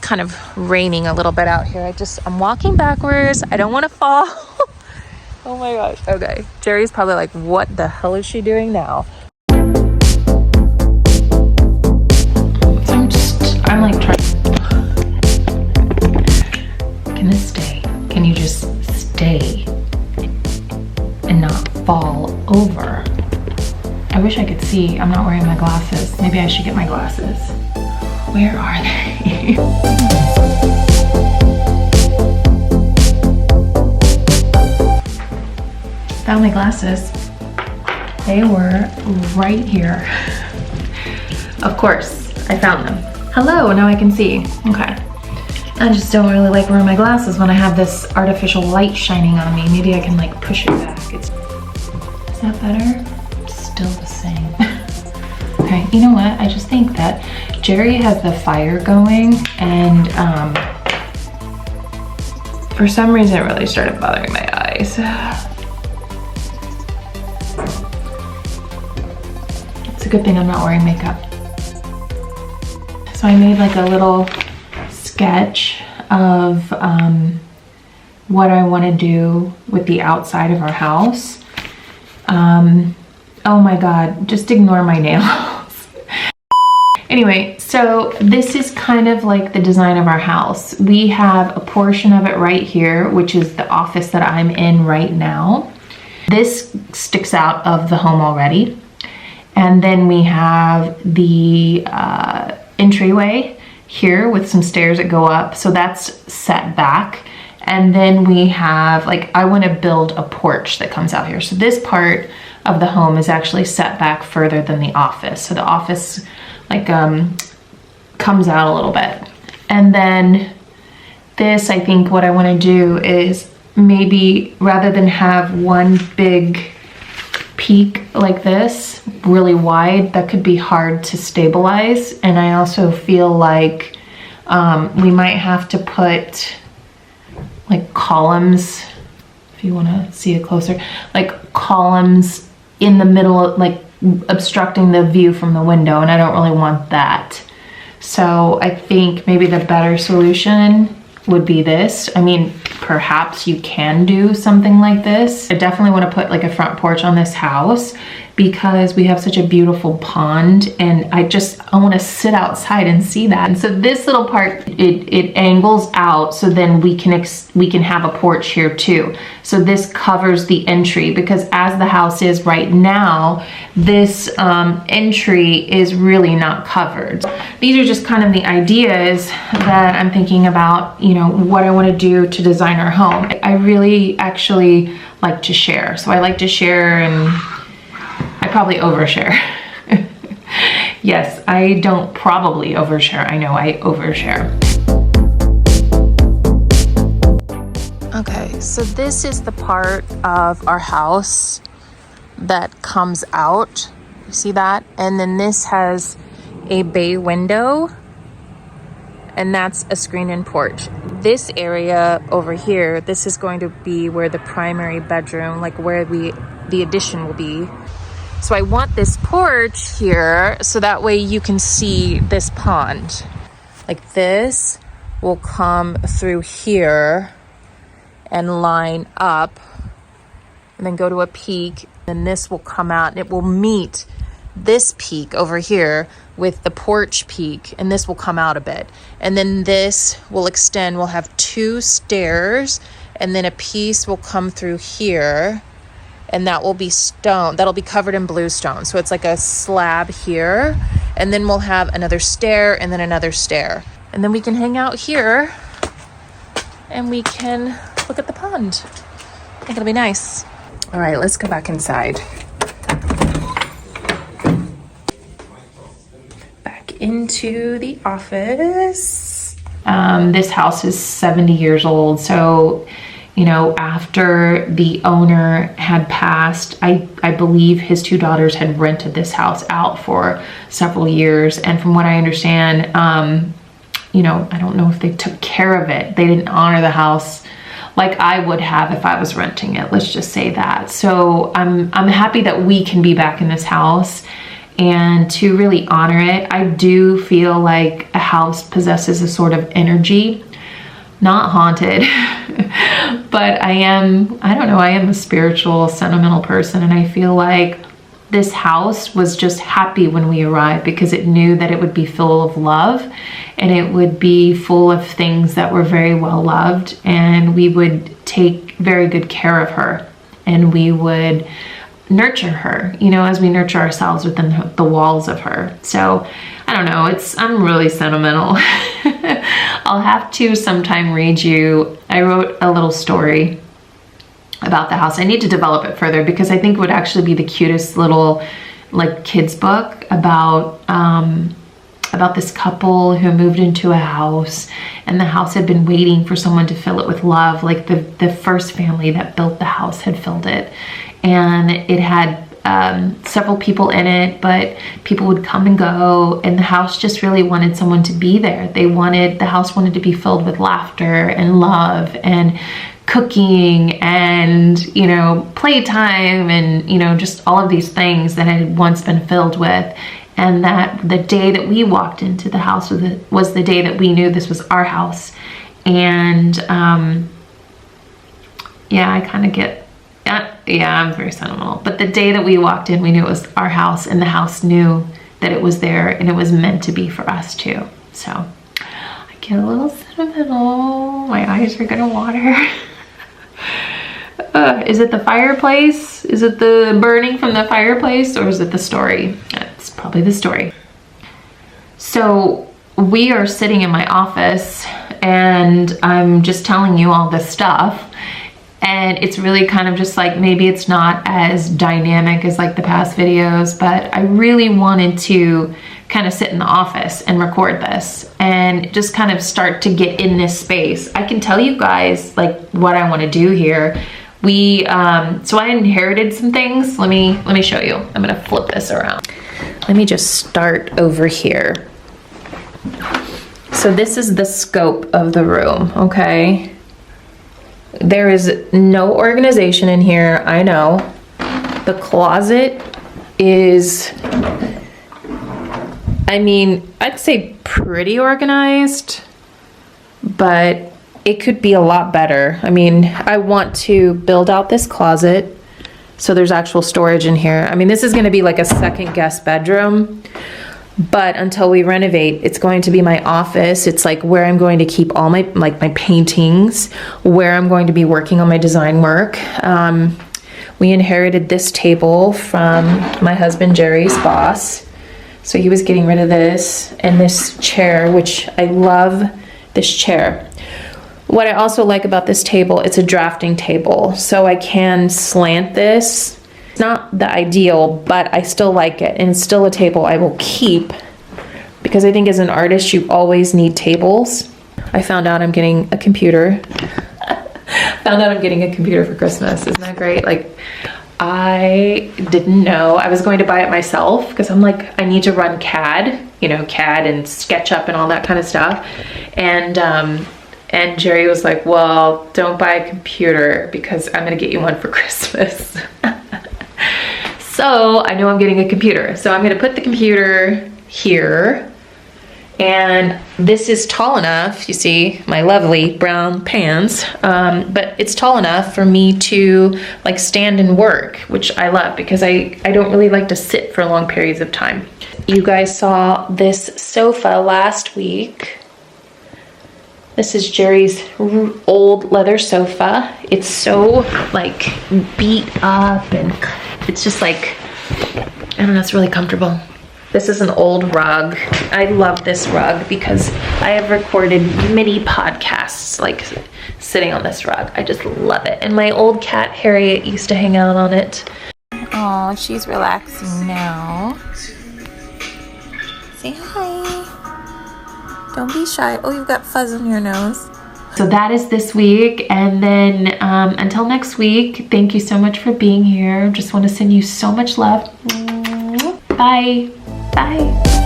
kind of raining a little bit out here. I'm walking backwards. I don't want to fall. Oh my gosh. Okay. Jerry's probably like, what the hell is she doing now? I'm like trying. Can this stay? Can you just stay and not fall over? I wish I could see. I'm not wearing my glasses. Maybe I should get my glasses. Where are they? Found my glasses. They were right here. Of course, I found them. Hello, now I can see. Okay. I just don't really like wearing my glasses when I have this artificial light shining on me. Maybe I can like push it back. Is that better? Still the same. Okay, you know what? I just think that Jerry has the fire going and for some reason it really started bothering my eyes. It's a good thing I'm not wearing makeup. So I made like a little sketch of what I want to do with the outside of our house. Oh my God, just ignore my nails. Anyway, so this is kind of like the design of our house. We have a portion of it right here, which is the office that I'm in right now. This sticks out of the home already. And then we have the entryway here with some stairs that go up. So that's set back. And then we have, like, I want to build a porch that comes out here. So this part of the home is actually set back further than the office. So the office like comes out a little bit. And then this, I think what I want to do is maybe rather than have one big peak like this, really wide, that could be hard to stabilize. And I also feel like we might have to put like columns, if you want to see it closer, like columns in the middle, like obstructing the view from the window, and I don't really want that. So I think maybe the better solution would be this. I mean, perhaps you can do something like this. I definitely want to put like a front porch on this house because we have such a beautiful pond, and I want to sit outside and see that. And so this little part, it angles out, so then we can have a porch here too. So this covers the entry, because as the house is right now, this entry is really not covered. These are just kind of the ideas that I'm thinking about, you know, what I want to do to design our home. I really actually like to share. So I like to share, and I probably overshare. Yes, I don't probably overshare. I know I overshare. Okay, so this is the part of our house that comes out. You see that? And then this has a bay window, and that's a screen-in porch. This area over here, this is going to be where the primary bedroom, like where the addition will be. So I want this porch here so that way you can see this pond. Like this will come through here and line up and then go to a peak. Then this will come out and it will meet this peak over here with the porch peak, and this will come out a bit. And then this will extend. We'll have 2 stairs, and then a piece will come through here, and that will be stone. That'll be covered in bluestone. So it's like a slab here, and then we'll have another stair and then another stair. And then we can hang out here and we can look at the pond. I think it'll be nice. All right, let's go back inside. Back into the office. This house is 70 years old. So, you know, after the owner had passed, I believe his 2 daughters had rented this house out for several years. And from what I understand, you know, I don't know if they took care of it. They didn't honor the house like I would have if I was renting it. Let's just say that. So I'm happy that we can be back in this house. and to really honor it. I do feel like a house possesses a sort of energy, not haunted, but I am a spiritual, sentimental person, and I feel like this house was just happy when we arrived because it knew that it would be full of love and it would be full of things that were very well loved, and we would take very good care of her and we would nurture her, you know, as we nurture ourselves within the walls of her. So I don't know, I'm really sentimental. I'll have to sometime read you, I wrote a little story about the house. I need to develop it further because I think it would actually be the cutest little like kids book about this couple who moved into a house, and the house had been waiting for someone to fill it with love. Like the first family that built the house had filled it, and it had several people in it, but people would come and go, and the house just really wanted someone to be there. The house wanted to be filled with laughter and love and cooking and, you know, playtime and, you know, just all of these things that had once been filled with. And that the day that we walked into the house was the day that we knew this was our house. And yeah, I kind of get, yeah, I'm very sentimental. But the day that we walked in, we knew it was our house, and the house knew that it was there and it was meant to be for us too. So I get a little sentimental. My eyes are gonna water. Is it the fireplace? Is it the burning from the fireplace, or is it the story? It's probably the story. So we are sitting in my office and I'm just telling you all this stuff, and it's really kind of just like, maybe it's not as dynamic as like the past videos, but I really wanted to kind of sit in the office and record this and just kind of start to get in this space. I can tell you guys like what I want to do here. So I inherited some things. Let me show you. I'm gonna flip this around. Let me just start over here. So this is the scope of the room, okay? There is no organization in here, I know. The closet is, I mean, I'd say pretty organized, but it could be a lot better. I mean, I want to build out this closet so there's actual storage in here. I mean, this is gonna be like a second guest bedroom, but until we renovate, it's going to be my office. It's like where I'm going to keep all my paintings, where I'm going to be working on my design work. We inherited this table from my husband, Jerry's boss. So he was getting rid of this, and this chair, which I love this chair. What I also like about this table, it's a drafting table, so I can slant this. It's not the ideal, but I still like it, and it's still a table I will keep because I think as an artist, you always need tables. I found out I'm getting a computer. Found out I'm getting a computer for Christmas. Isn't that great? Like, I didn't know. I was going to buy it myself because I'm like, I need to run CAD, you know, CAD and SketchUp and all that kind of stuff. And Jerry was like, well, don't buy a computer because I'm gonna get you one for Christmas. So I know I'm getting a computer. So I'm gonna put the computer here, and this is tall enough, you see my lovely brown pants, but it's tall enough for me to like stand and work, which I love because I don't really like to sit for long periods of time. You guys saw this sofa last week. This is Jerry's old leather sofa. It's so like beat up, and it's just like, I don't know, it's really comfortable. This is an old rug. I love this rug because I have recorded many podcasts like sitting on this rug. I just love it. And my old cat Harriet used to hang out on it. Oh, she's relaxing now. Say hi. Don't be shy. Oh, you've got fuzz on your nose. So that is this week, and then until next week, thank you so much for being here. Just want to send you so much love. Bye. Bye.